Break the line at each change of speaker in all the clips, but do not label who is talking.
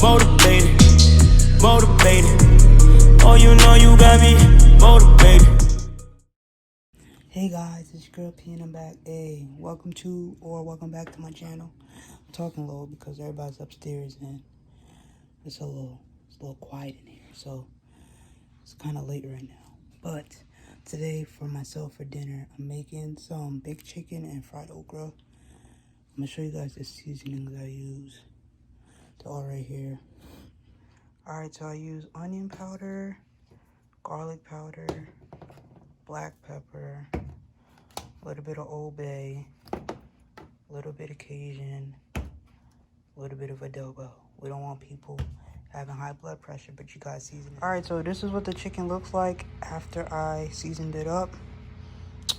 motivated, motivated. Oh, you know you got me motivated.
Hey guys, it's your girl P and I'm back. Hey, welcome back to my channel. I'm talking low because everybody's upstairs and it's a little quiet in here, so it's kind of late right now. But today for myself for dinner, I'm making some baked chicken and fried okra. I'm gonna show you guys the seasonings I use. They're all right here. Alright, so I use onion powder, garlic powder, black pepper, a little bit of Old Bay, a little bit of Cajun, a little bit of adobo. We don't want people having high blood pressure, but you guys season it. Alright, so this is what the chicken looks like after I seasoned it up.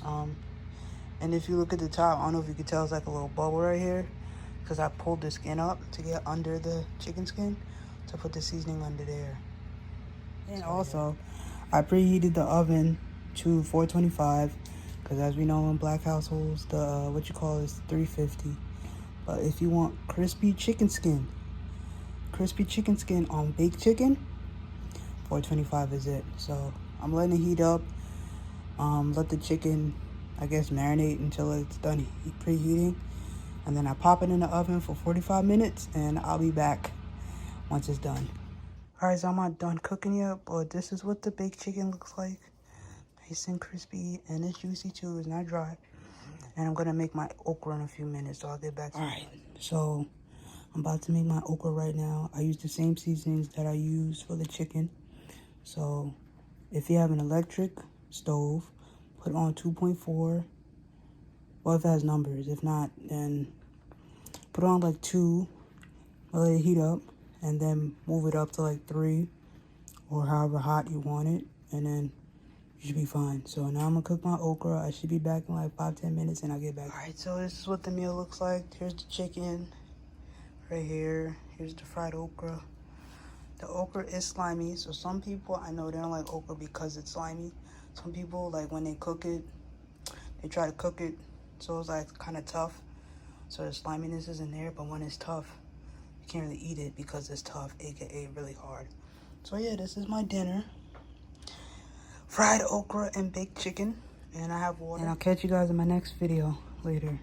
And if you look at the top, I don't know if you can tell, it's like a little bubble right here, because I pulled the skin up to get under the chicken skin to put the seasoning under there. And also, I preheated the oven to 425, because as we know in black households, the what you call is 350. But if you want crispy chicken skin on baked chicken, 425 is it. So I'm letting it heat up. Let the chicken, I guess, marinate until it's done preheating, and then I pop it in the oven for 45 minutes, and I'll be back once it's done. Alright, so I'm not done cooking yet, but this is what the baked chicken looks like. Nice and crispy, and it's juicy too, it's not dry. And I'm gonna make my okra in a few minutes, so I'll get back to you. Alright, so I'm about to make my okra right now. I use the same seasonings that I use for the chicken. So if you have an electric stove, put on 2.4. Well, if it has numbers. If not, then put on like 2, let it heat up, and then move it up to like 3, or however hot you want it, and then you should be fine. So now I'm gonna cook my okra. I should be back in like 5-10 minutes, and I'll get back. Alright, so this is what the meal looks like. Here's the chicken right here. Here's the fried okra. The okra is slimy, so some people, I know they don't like okra because it's slimy. Some people, like when they cook it, they try to cook it so it's like kind of tough, so the sliminess isn't there. But when it's tough, you can't really eat it because it's tough, aka really hard. So yeah, this is my dinner: fried okra and baked chicken, and I have water. And I'll catch you guys in my next video later.